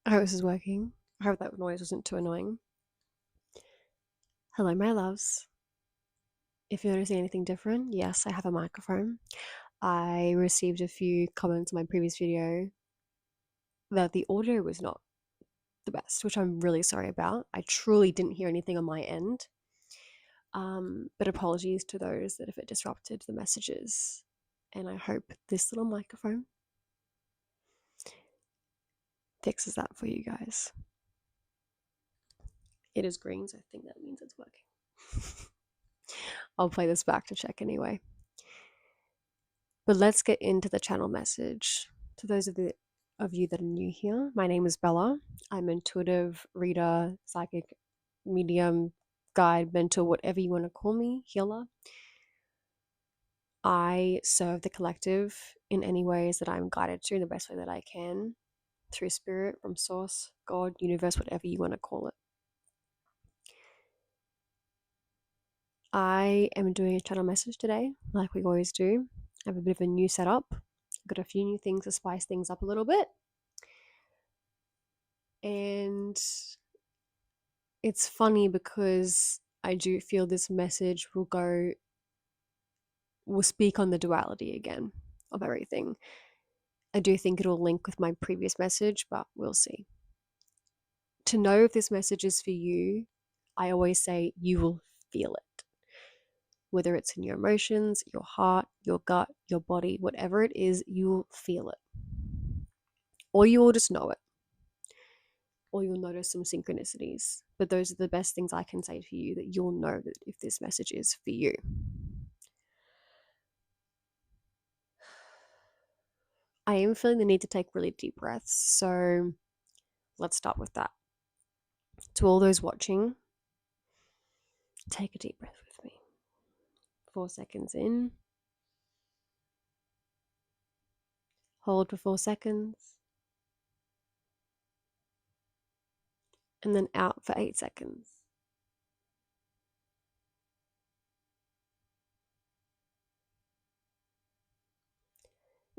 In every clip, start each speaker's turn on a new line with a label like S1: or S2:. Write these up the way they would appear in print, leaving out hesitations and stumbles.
S1: I hope this is working. I hope that noise wasn't too annoying. Hello, my loves. If you're noticing anything different, yes, I have a microphone. I received a few comments on my previous video that the audio was not the best, which I'm really sorry about. I truly didn't hear anything on my end. But apologies to those that if it disrupted the messages. And I hope this little microphone fixes that for you guys. It is green, so I think that means it's working. I'll play this back to check anyway. But let's get into the channel message. To those of you that are new here, my name is Bella. I'm an intuitive reader, psychic, medium, guide, mentor, whatever you want to call me, healer. I serve the collective in any ways that I'm guided to in the best way that I can, through spirit, from source, God, universe, whatever you want to call it. I am doing a channel message today, like we always do. I have a bit of a new setup. I've got a few new things to spice things up a little bit. And it's funny because I do feel this message will speak on the duality again of everything. I do think it'll link with my previous message, but we'll see. To know if this message is for you, I always say you will feel it. Whether it's in your emotions, your heart, your gut, your body, whatever it is, you'll feel it. Or you will just know it. Or you'll notice some synchronicities. But those are the best things I can say to you, that you'll know that if this message is for you. I am feeling the need to take really deep breaths, so let's start with that. To all those watching, take a deep breath with me. 4 seconds in. Hold for 4 seconds. And then out for 8 seconds.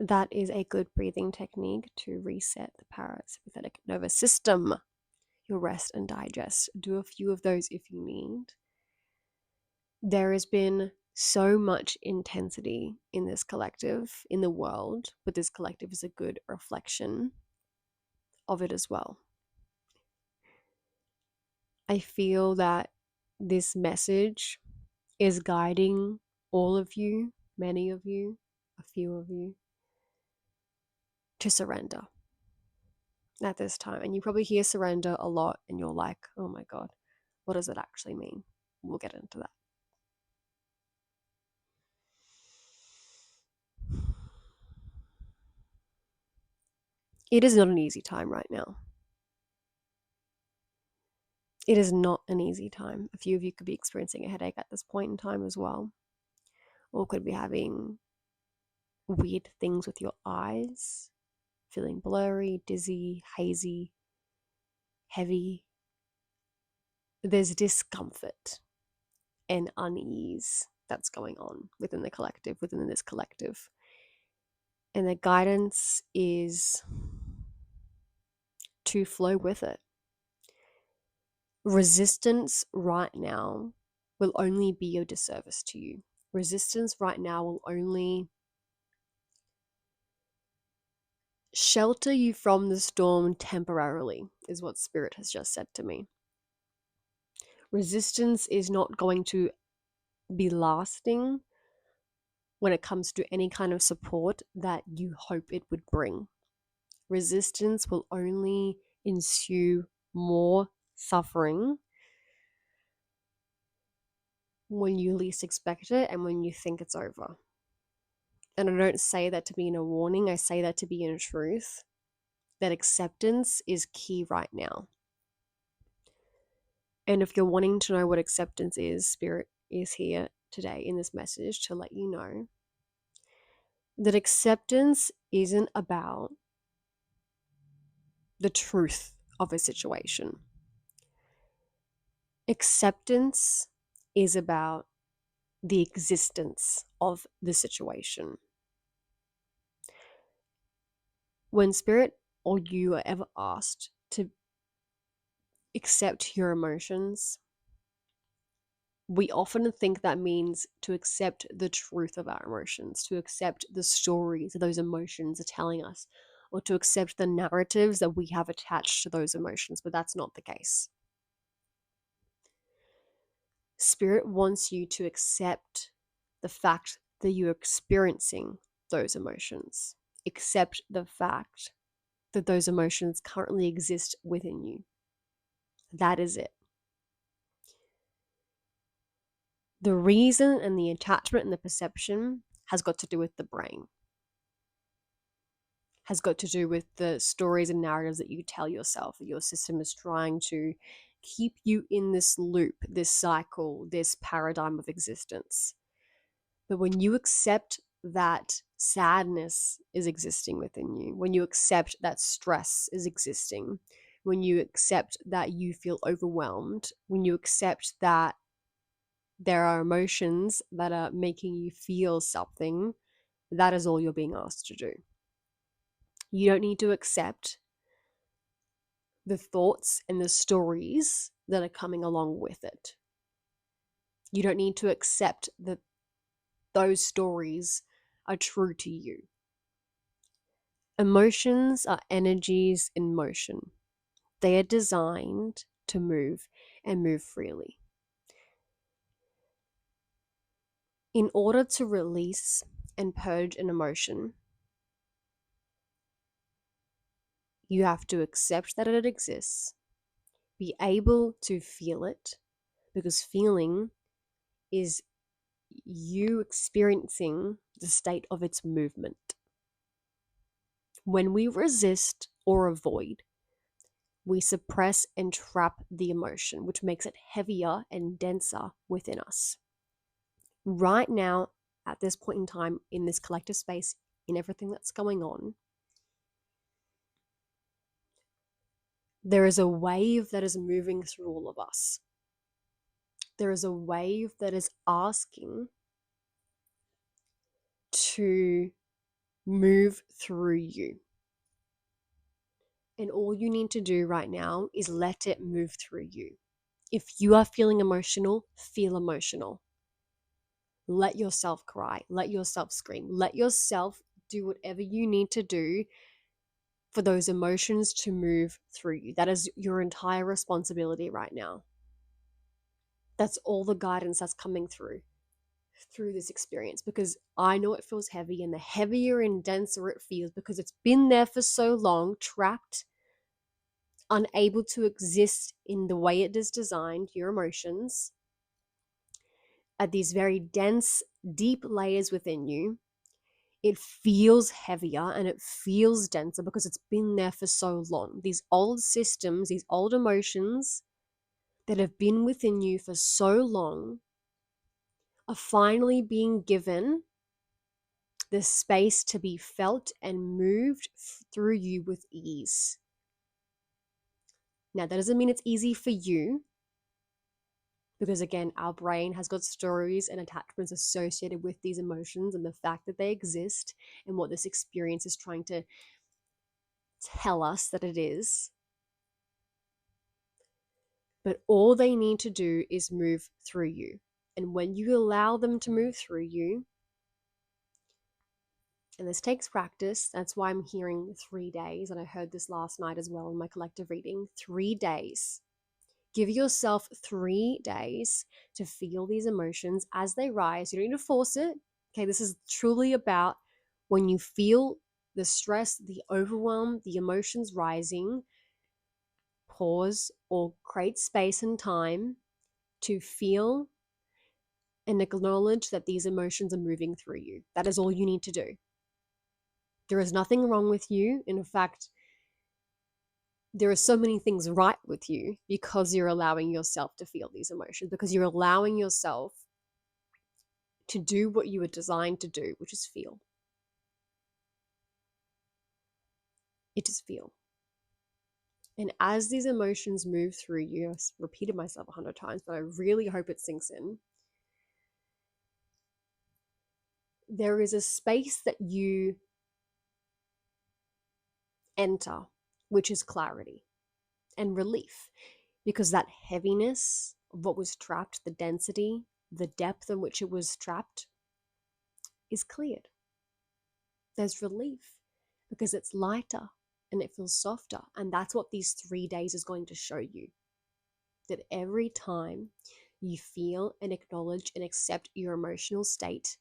S1: That is a good breathing technique to reset the parasympathetic nervous system. You'll rest and digest. Do a few of those if you need. There has been so much intensity in this collective, in the world, but this collective is a good reflection of it as well. I feel that this message is guiding all of you, many of you, a few of you, to surrender at this time. And you probably hear surrender a lot and you're like, oh my God, what does it actually mean? We'll get into that. It is not an easy time right now. It is not an easy time. A few of you could be experiencing a headache at this point in time as well, or could be having weird things with your eyes, feeling blurry, dizzy, hazy, heavy. There's discomfort and unease that's going on within the collective, within this collective. And the guidance is to flow with it. Resistance right now will only be a disservice to you. Resistance right now will only shelter you from the storm temporarily, is what Spirit has just said to me. Resistance is not going to be lasting when it comes to any kind of support that you hope it would bring. Resistance will only ensue more suffering when you least expect it and when you think it's over. And I don't say that to be in a warning, I say that to be in truth, that acceptance is key right now. And if you're wanting to know what acceptance is, Spirit is here today in this message to let you know that acceptance isn't about the truth of a situation. Acceptance is about the existence of the situation. When Spirit or you are ever asked to accept your emotions, we often think that means to accept the truth of our emotions, to accept the stories that those emotions are telling us, or to accept the narratives that we have attached to those emotions, but that's not the case. Spirit wants you to accept the fact that you're experiencing those emotions. Accept the fact that those emotions currently exist within you. That is it. The reason and the attachment and the perception has got to do with the brain, has got to do with the stories and narratives that you tell yourself, that your system is trying to keep you in this loop, this cycle, this paradigm of existence. But when you accept that sadness is existing within you, when you accept that stress is existing, when you accept that you feel overwhelmed, when you accept that there are emotions that are making you feel something, that is all you're being asked to do. You don't need to accept the thoughts and the stories that are coming along with it. You don't need to accept that those stories are true to you. Emotions are energies in motion. They are designed to move and move freely. In order to release and purge an emotion, you have to accept that it exists, be able to feel it, because feeling is you experiencing the state of its movement. When we resist or avoid, we suppress and trap the emotion, which makes it heavier and denser within us. Right now, at this point in time, in this collective space, in everything that's going on, there is a wave that is moving through all of us. There is a wave that is asking to move through you. And all you need to do right now is let it move through you. If you are feeling emotional, feel emotional. Let yourself cry. Let yourself scream. Let yourself do whatever you need to do for those emotions to move through you. That is your entire responsibility right now. That's all the guidance that's coming through this experience, because I know it feels heavy, and the heavier and denser it feels because it's been there for so long, trapped, unable to exist in the way it is designed, your emotions, at these very dense, deep layers within you. It feels heavier and it feels denser because it's been there for so long. These old systems, these old emotions that have been within you for so long are finally being given the space to be felt and moved through you with ease. Now, that doesn't mean it's easy for you, because again, our brain has got stories and attachments associated with these emotions and the fact that they exist and what this experience is trying to tell us that it is. But all they need to do is move through you. And when you allow them to move through you, and this takes practice, that's why I'm hearing 3 days, and I heard this last night as well in my collective reading, 3 days. Give yourself 3 days to feel these emotions as they rise. You don't need to force it. Okay, this is truly about when you feel the stress, the overwhelm, the emotions rising, pause or create space and time to feel and acknowledge that these emotions are moving through you. That is all you need to do. There is nothing wrong with you. In fact, there are so many things right with you because you're allowing yourself to feel these emotions, because you're allowing yourself to do what you were designed to do, which is feel. It is feel. And as these emotions move through you, I've repeated myself 100 times, but I really hope it sinks in. There is a space that you enter, which is clarity. and relief, because that heaviness of what was trapped, the density, the depth in which it was trapped, is cleared. There's relief because it's lighter and it feels softer. And that's what these 3 days is going to show you. That every time you feel and acknowledge and accept your emotional state,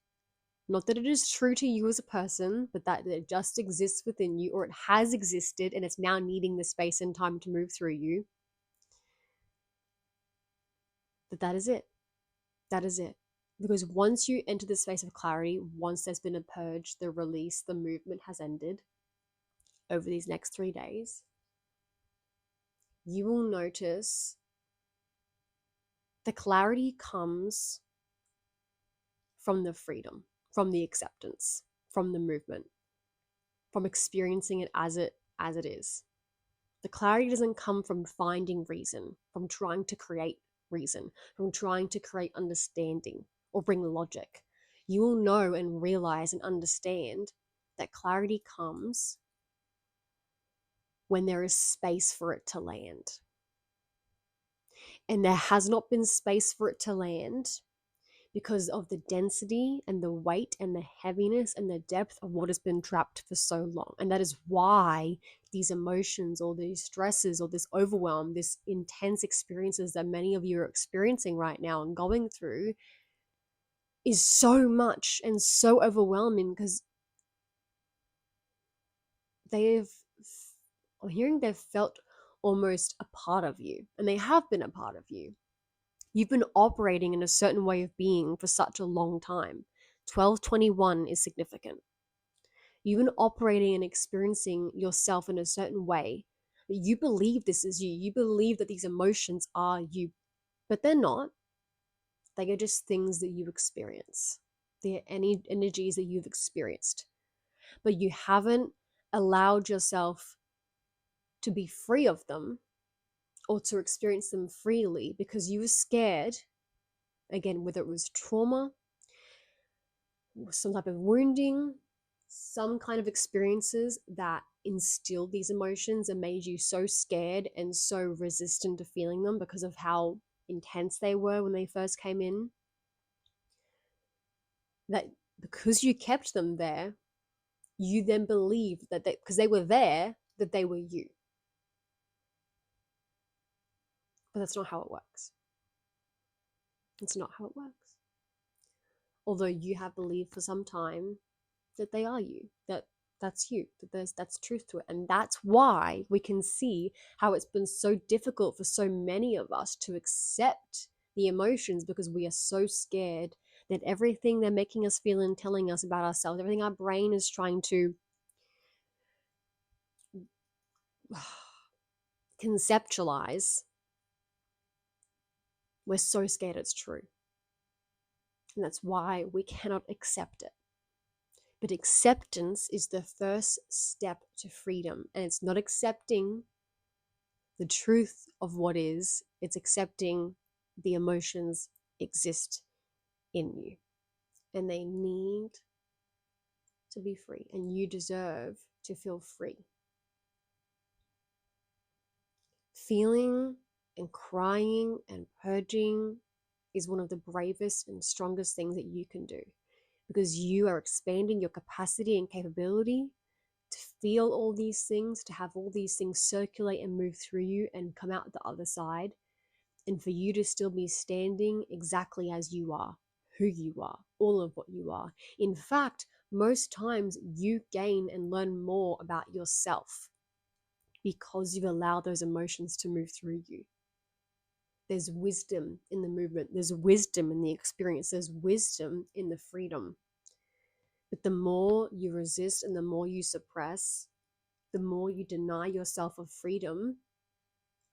S1: not that it is true to you as a person, but that it just exists within you, or it has existed and it's now needing the space and time to move through you, that is it. That is it. Because once you enter the space of clarity, once there's been a purge, the release, the movement has ended over these next 3 days, you will notice the clarity comes from the freedom, from the acceptance, from the movement, from experiencing it as it is. The clarity doesn't come from finding reason, from trying to create reason, from trying to create understanding or bring logic. You will know and realize and understand that clarity comes when there is space for it to land. And there has not been space for it to land because of the density and the weight and the heaviness and the depth of what has been trapped for so long. And that is why these emotions or these stresses or this overwhelm, this intense experiences that many of you are experiencing right now and going through is so much and so overwhelming, because they've, I'm hearing they've felt almost a part of you, and they have been a part of you. You've been operating in a certain way of being for such a long time. 1221 is significant. You've been operating and experiencing yourself in a certain way that you believe this is you. You believe that these emotions are you, but they're not. They are just things that you experience. They're any energies that you've experienced, but you haven't allowed yourself to be free of them or to experience them freely because you were scared, again, whether it was trauma, some type of wounding, some kind of experiences that instilled these emotions and made you so scared and so resistant to feeling them because of how intense they were when they first came in, that because you kept them there, you then believed that because they were there, that they were you. But that's not how it works. It's not how it works. Although you have believed for some time that they are you, that's you, that that's truth to it. And that's why we can see how it's been so difficult for so many of us to accept the emotions, because we are so scared that everything they're making us feel and telling us about ourselves, everything our brain is trying to conceptualize, we're so scared it's true. And that's why we cannot accept it. But acceptance is the first step to freedom. And it's not accepting the truth of what is, it's accepting the emotions exist in you. And they need to be free. And you deserve to feel free. Feeling and crying and purging is one of the bravest and strongest things that you can do, because you are expanding your capacity and capability to feel all these things, to have all these things circulate and move through you and come out the other side, and for you to still be standing exactly as you are, who you are, all of what you are. In fact, most times you gain and learn more about yourself because you've allowed those emotions to move through you. There's wisdom in the movement, there's wisdom in the experience, there's wisdom in the freedom. But the more you resist and the more you suppress, the more you deny yourself of freedom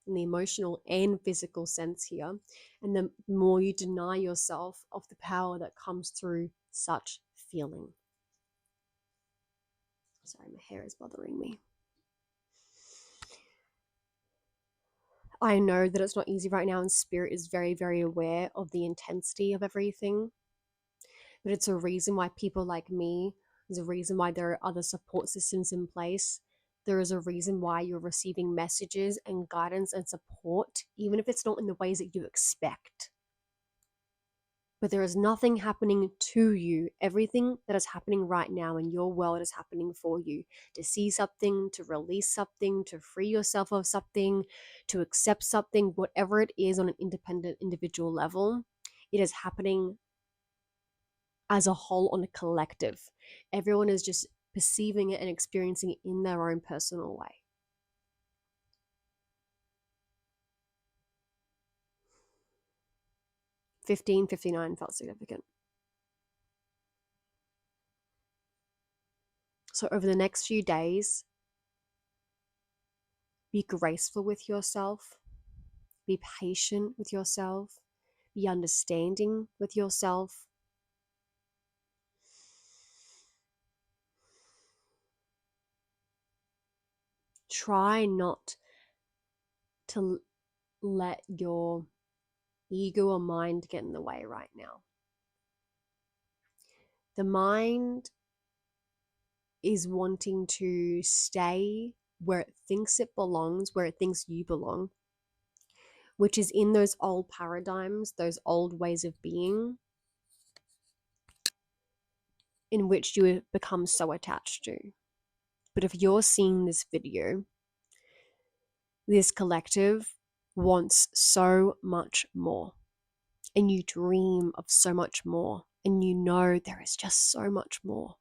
S1: in the emotional and physical sense here, and the more you deny yourself of the power that comes through such feeling. Sorry, my hair is bothering me. I know that it's not easy right now, and Spirit is very, very aware of the intensity of everything. But it's a reason why people like me, there's a reason why there are other support systems in place there is a reason why you're receiving messages and guidance and support, even if it's not in the ways that you expect. But there is nothing happening to you. Everything that is happening right now in your world is happening for you. To see something, to release something, to free yourself of something, to accept something, whatever it is on an independent individual level, it is happening as a whole, on a collective. Everyone is just perceiving it and experiencing it in their own personal way. $15.59 felt significant. So over the next few days, be graceful with yourself, be patient with yourself, be understanding with yourself. Try not to let your ego or mind get in the way right now. The mind is wanting to stay where it thinks it belongs, where it thinks you belong, which is in those old paradigms, those old ways of being, in which you have become so attached to. But if you're seeing this video, this collective wants so much more, and you dream of so much more, and you know there is just so much more.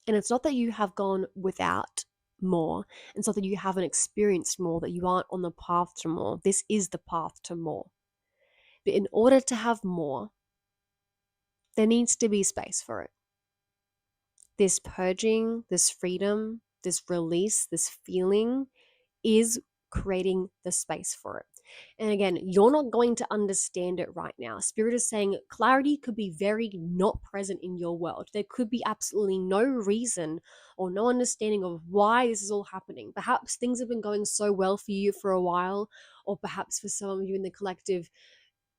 S1: And it's not that you have gone without more, it's not that you haven't experienced more, that you aren't on the path to more. This is the path to more. But in order to have more, there needs to be space for it. This purging, this freedom, this release, this feeling is creating the space for it. And again, you're not going to understand it right now. Spirit is saying clarity could be very not present in your world. There could be absolutely no reason or no understanding of why this is all happening. Perhaps things have been going so well for you for a while, or perhaps for some of you in the collective,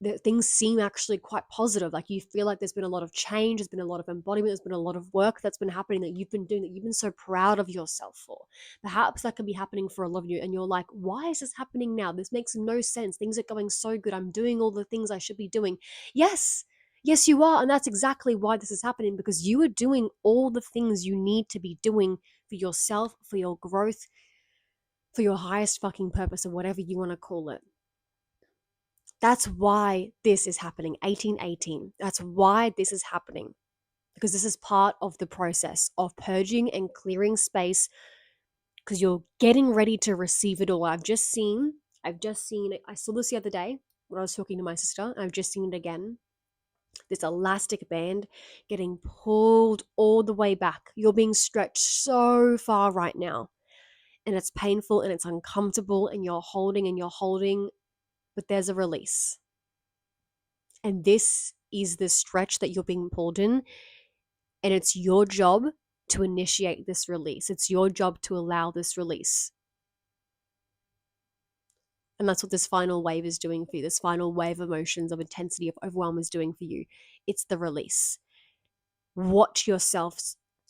S1: that things seem actually quite positive. Like you feel like there's been a lot of change, there's been a lot of embodiment, there's been a lot of work that's been happening that you've been doing, that you've been so proud of yourself for. Perhaps that can be happening for a lot of you, and you're like, why is this happening now? This makes no sense. Things are going so good. I'm doing all the things I should be doing. Yes, yes, you are. And that's exactly why this is happening, because you are doing all the things you need to be doing for yourself, for your growth, for your highest fucking purpose, or whatever you want to call it. That's why this is happening. 1818. That's why this is happening. Because this is part of the process of purging and clearing space, because you're getting ready to receive it all. I've just seen it. I saw this the other day when I was talking to my sister. I've just seen it again. This elastic band getting pulled all the way back. You're being stretched so far right now. And it's painful and it's uncomfortable, and you're holding, but there's a release. And this is the stretch that you're being pulled in. And it's your job to initiate this release. It's your job to allow this release. And that's what this final wave is doing for you. This final wave of emotions, of intensity, of overwhelm is doing for you. It's the release. Watch yourself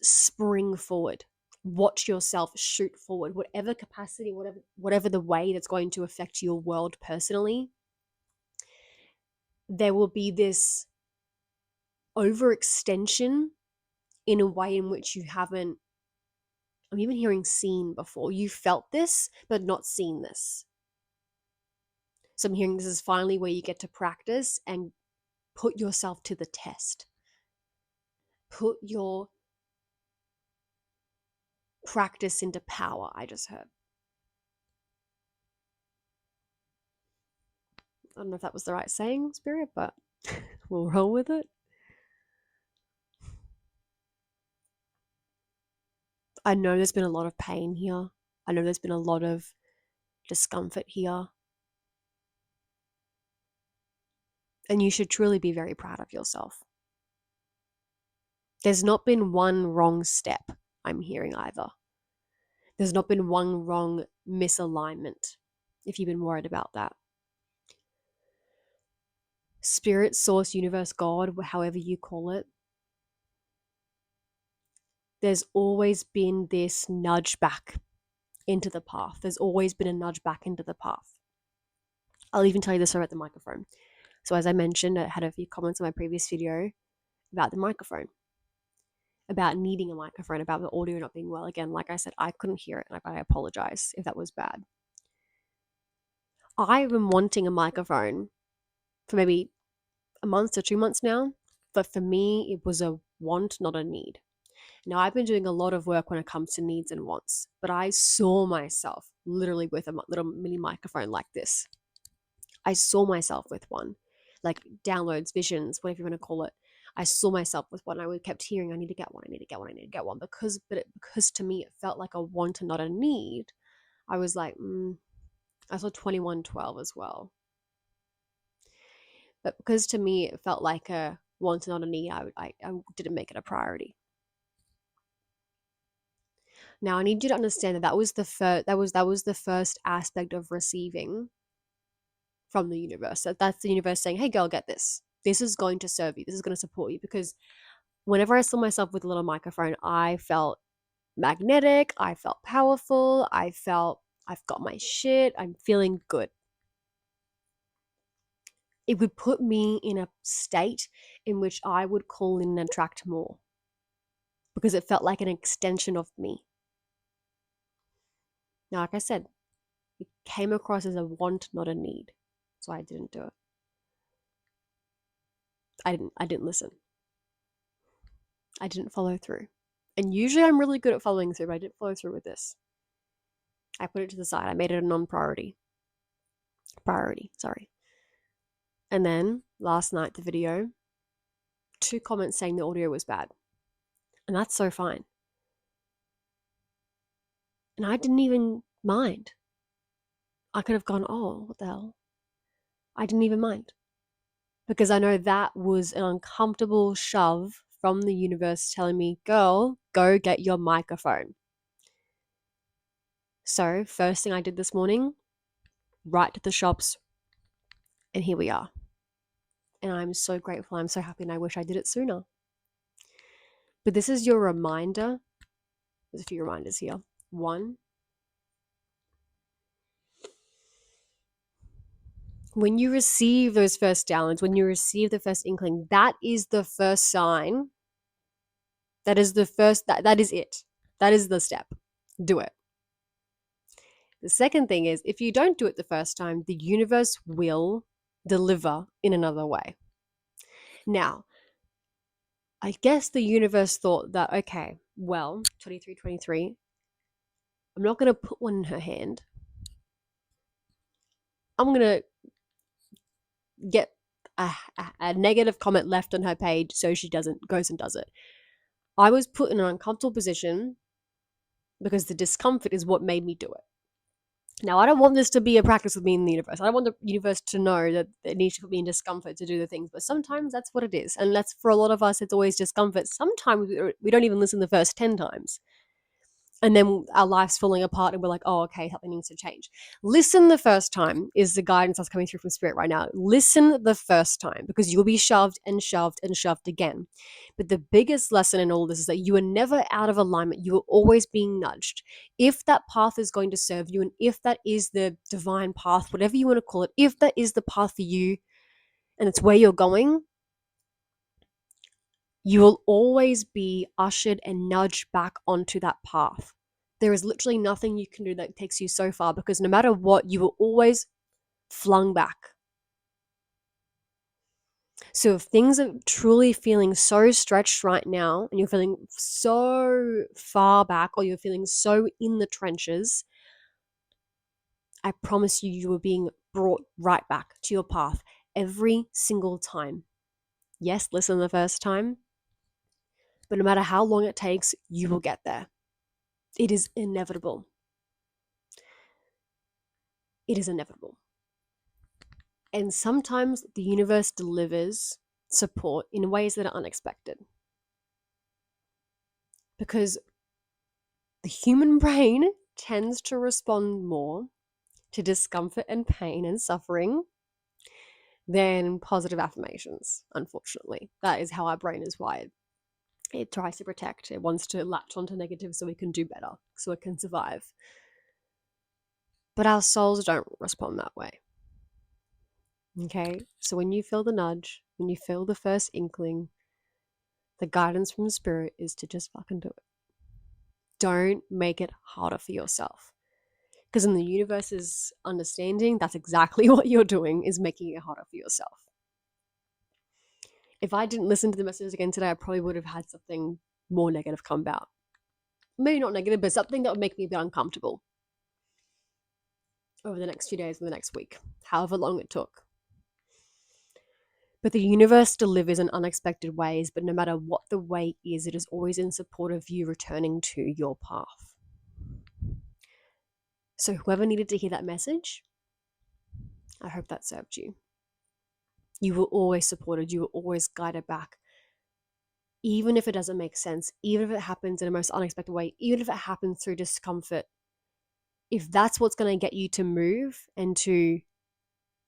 S1: spring forward. Watch yourself shoot forward. Whatever capacity, whatever the way that's going to affect your world personally, there will be this overextension in a way in which you haven't, I'm even hearing seen before. You felt this, but not seen this. So I'm hearing this is finally where you get to practice and put yourself to the test. Put your practice into power, I just heard. I don't know if that was the right saying, Spirit, but we'll roll with it. I know there's been a lot of pain here. I know there's been a lot of discomfort here. And you should truly be very proud of yourself. There's not been one wrong step, I'm hearing either. There's not been one wrong misalignment, if you've been worried about that. Spirit, source, universe, God, however you call it, there's always been this nudge back into the path. There's always been a nudge back into the path. I'll even tell you this about the microphone. So as I mentioned, I had a few comments on my previous video about the microphone, about needing a microphone, about the audio not being well. Again, like I said, I couldn't hear it, and I apologize if that was bad. I've been wanting a microphone for maybe a month or 2 months now, but for me, it was a want, not a need. Now, I've been doing a lot of work when it comes to needs and wants, but I saw myself literally with a little mini microphone like this. I saw myself with one, like downloads, visions, whatever you want to call it. I saw myself with one. I kept hearing, I need to get one, I need to get one, I need to get one. Because to me, it felt like a want and not a need. I was like, I saw 2112 as well. But because to me, it felt like a want and not a need, I didn't make it a priority. Now I need you to understand that was the first aspect of receiving from the universe. That's the universe saying, "Hey, girl, get this. This is going to serve you. This is going to support you." Because whenever I saw myself with a little microphone, I felt magnetic. I felt powerful. I felt I've got my shit. I'm feeling good. It would put me in a state in which I would call in and attract more because it felt like an extension of me. Now, like I said, it came across as a want, not a need. So I didn't do it. I didn't listen. I didn't follow through. And usually I'm really good at following through, but I didn't follow through with this. I put it to the side. I made it a non-priority. Sorry. And then last night, the video, 2 comments saying the audio was bad. And that's so fine. And I didn't even mind. I could have gone, oh, what the hell? I didn't even mind. Because I know that was an uncomfortable shove from the universe telling me, girl, go get your microphone. So, first thing I did this morning, right to the shops, and here we are. And I'm so grateful. I'm so happy, and I wish I did it sooner. But this is your reminder. There's a few reminders here. 1, when you receive those first downloads, when you receive the first inkling, that is the first sign. That is the first, that is it. That is the step. Do it. The second thing is, if you don't do it the first time, the universe will deliver in another way. Now, I guess the universe thought that, okay, well, 2323, I'm not going to put one in her hand. I'm going to get a negative comment left on her page so she goes and does it. I was put in an uncomfortable position because the discomfort is what made me do it. Now, I don't want this to be a practice with me in the universe. I don't want the universe to know that it needs to put me in discomfort to do the things, but sometimes that's what it is. And that's, for a lot of us, it's always discomfort. Sometimes we don't even listen the first 10 times. And then our life's falling apart and we're like, oh, okay, something needs to change. Listen the first time is the guidance that's coming through from Spirit right now. Listen the first time, because you'll be shoved and shoved and shoved again. But the biggest lesson in all this is that you are never out of alignment. You are always being nudged. If that path is going to serve you, and if that is the divine path, whatever you want to call it, if that is the path for you and it's where you're going, you will always be ushered and nudged back onto that path. There is literally nothing you can do that takes you so far, because no matter what, you will always flung back. So if things are truly feeling so stretched right now, and you're feeling so far back, or you're feeling so in the trenches, I promise you, you are being brought right back to your path every single time. Yes, listen the first time, but no matter how long it takes, you will get there. It is inevitable. It is inevitable. And sometimes the universe delivers support in ways that are unexpected. Because the human brain tends to respond more to discomfort and pain and suffering than positive affirmations, unfortunately. That is how our brain is wired. It tries to protect, it wants to latch onto negative so it can do better, so it can survive. But our souls don't respond that way. Okay? So when you feel the nudge, when you feel the first inkling, the guidance from spirit is to just fucking do it. Don't make it harder for yourself. Because in the universe's understanding, that's exactly what you're doing, is making it harder for yourself. If I didn't listen to the messages again today, I probably would have had something more negative come about. Maybe not negative, but something that would make me a bit uncomfortable over the next few days or the next week, however long it took. But the universe delivers in unexpected ways, but no matter what the way is, it is always in support of you returning to your path. So whoever needed to hear that message, I hope that served you. You were always supported. You were always guided back. Even if it doesn't make sense, even if it happens in a most unexpected way, even if it happens through discomfort, if that's what's going to get you to move and to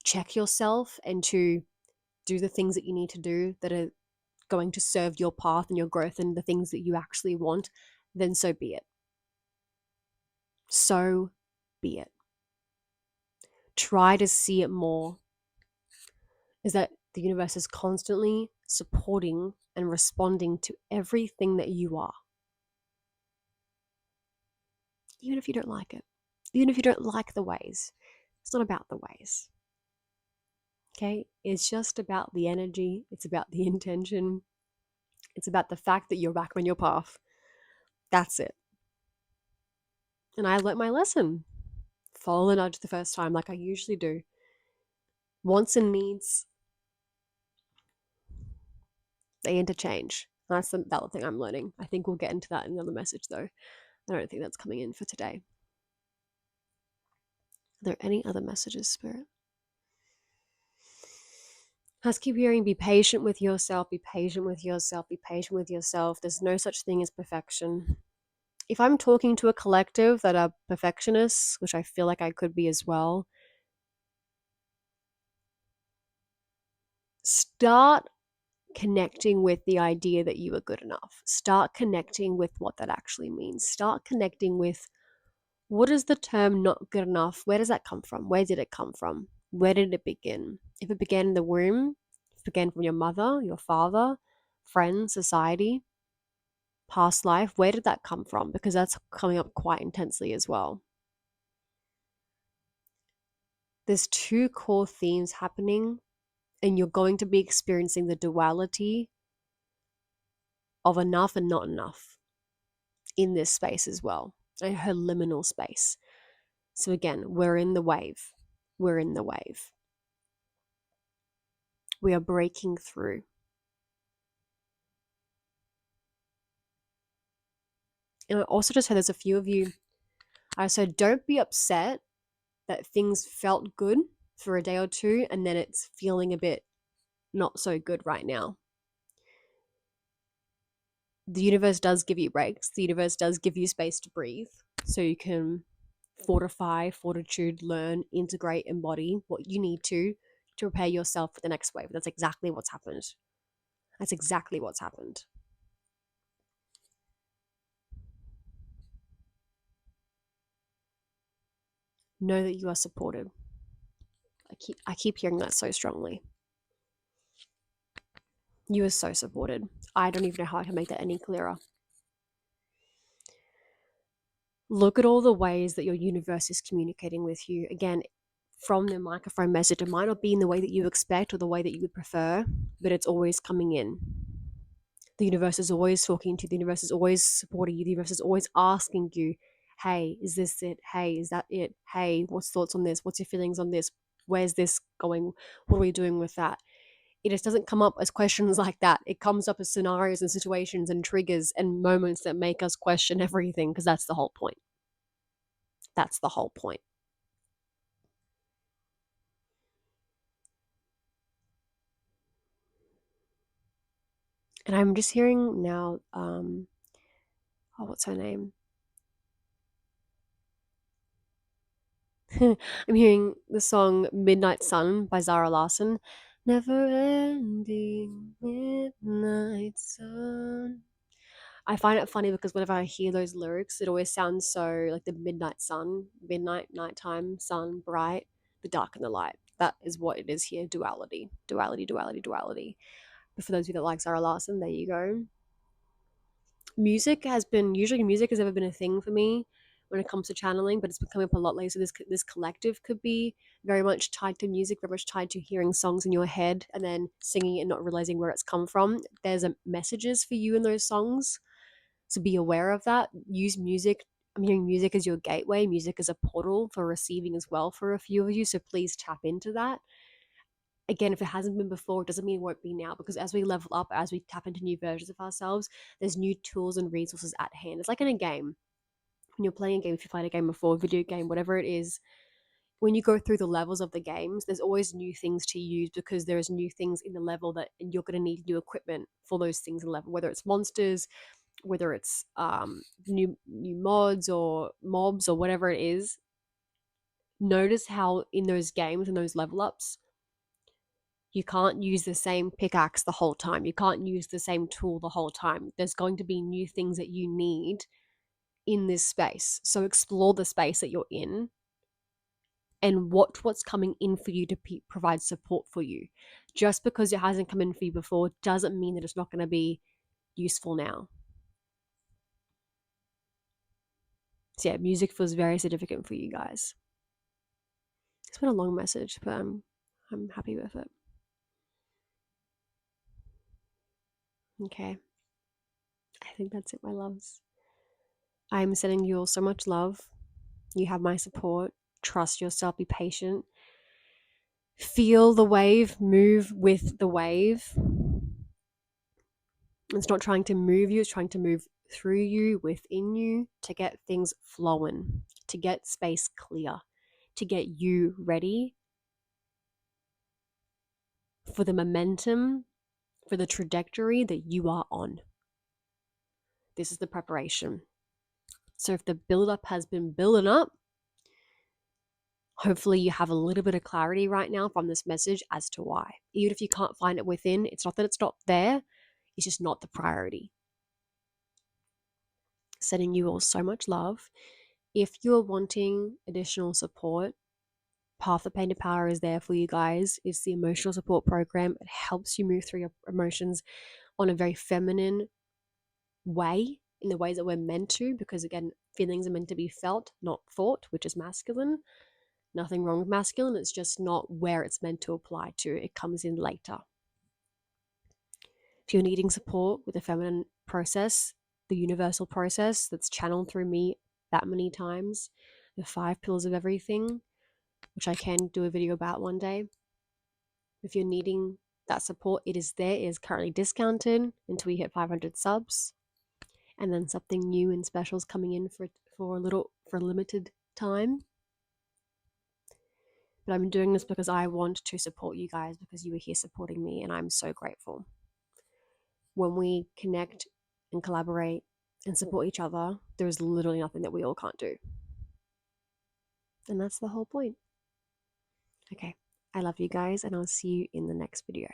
S1: check yourself and to do the things that you need to do that are going to serve your path and your growth and the things that you actually want, then so be it. So be it. Try to see it more is that the universe is constantly supporting and responding to everything that you are. Even if you don't like it, even if you don't like the ways, it's not about the ways. Okay? It's just about the energy, it's about the intention, it's about the fact that you're back on your path. That's it. And I learnt my lesson. Follow the nudge the first time, like I usually do. Wants and needs, they interchange. That's the other thing I'm learning. I think we'll get into that in another message, though. I don't think that's coming in for today. Are there any other messages, Spirit? I just keep hearing, be patient with yourself, be patient with yourself, be patient with yourself. There's no such thing as perfection. If I'm talking to a collective that are perfectionists, which I feel like I could be as well, start connecting with the idea that you are good enough. Start connecting with what that actually means. Start connecting with, what is the term not good enough? Where does that come from? Where did it come from? Where did it begin? If it began in the womb, if it began from your mother, your father, friends, society, past life, where did that come from? Because that's coming up quite intensely as well. There's two core themes happening, and you're going to be experiencing the duality of enough and not enough in this space as well, a her liminal space. So again, we're in the wave. We're in the wave. We are breaking through. And I also just heard there's a few of you. So don't be upset that things felt good for a day or two and then it's feeling a bit not so good right now. The universe does give you breaks. The universe does give you space to breathe so you can fortitude, learn, integrate, embody what you need to prepare yourself for the next wave. That's exactly what's happened. That's exactly what's happened. Know that you are supported. I keep hearing that so strongly. You are so supported. I don't even know how I can make that any clearer. Look at all the ways that your universe is communicating with you. Again, from the microphone message, it might not be in the way that you expect or the way that you would prefer, but it's always coming in. The universe is always talking to you. The universe is always supporting you. The universe is always asking you, hey, is this it? Hey, is that it? Hey, what's thoughts on this? What's your feelings on this? Where's this going? What are we doing with that? It just doesn't come up as questions like that. It comes up as scenarios and situations and triggers and moments that make us question everything, because that's the whole point. That's the whole point. And I'm just hearing now, what's her name? I'm hearing the song Midnight Sun by Zara Larsson. Never ending midnight sun. I find it funny because whenever I hear those lyrics, it always sounds so like the midnight sun, midnight, nighttime, sun, bright, the dark and the light. That is what it is here. Duality, duality, duality, duality. But for those of you that like Zara Larson, there you go. Music has never been a thing for me when it comes to channeling, but it's been coming up a lot lately. So this collective could be very much tied to music, very much tied to hearing songs in your head and then singing it and not realizing where it's come from. There's messages for you in those songs, so be aware of that. Use music. I'm hearing music as your gateway, music as a portal for receiving as well for a few of you. So please tap into that. Again, if it hasn't been before, it doesn't mean it won't be now, because as we level up, as we tap into new versions of ourselves, there's new tools and resources at hand. It's like in a game. When you're playing a game, if you played a game before, a video game, whatever it is, when you go through the levels of the games, there's always new things to use because there's new things in the level that, and you're going to need new equipment for those things in the level, whether it's monsters, whether it's new mods or mobs or whatever it is. Notice how in those games and those level ups, you can't use the same pickaxe the whole time. You can't use the same tool the whole time. There's going to be new things that you need in this space. So explore the space that you're in and watch what's coming in for you to provide support for you. Just because it hasn't come in for you before doesn't mean that it's not going to be useful now. So yeah, music feels very significant for you guys. It's been a long message, but I'm happy with it. Okay. I think that's it, my loves. I'm sending you all so much love. You have my support. Trust yourself, be patient. Feel the wave, move with the wave. It's not trying to move you, it's trying to move through you, within you, to get things flowing, to get space clear, to get you ready for the momentum, for the trajectory that you are on. This is the preparation. So if the build-up has been building up, hopefully you have a little bit of clarity right now from this message as to why. Even if you can't find it within, it's not that it's not there, it's just not the priority. Sending you all so much love. If you're wanting additional support, Path of Pain to Power is there for you guys. It's the emotional support program. It helps you move through your emotions on a very feminine way, in the ways that we're meant to, because again, feelings are meant to be felt, not thought, which is masculine. Nothing wrong with masculine, it's just not where it's meant to apply to. It comes in later. If you're needing support with the feminine process, the universal process that's channeled through me that many times, the 5 pillars of everything, which I can do a video about one day. If you're needing that support, it is there. It is currently discounted until we hit 500 subs, and then something new and specials coming in for a limited time. But I'm doing this because I want to support you guys, because you are here supporting me, and I'm so grateful. When we connect and collaborate and support each other, there's literally nothing that we all can't do. And that's the whole point. Okay, I love you guys, and I'll see you in the next video.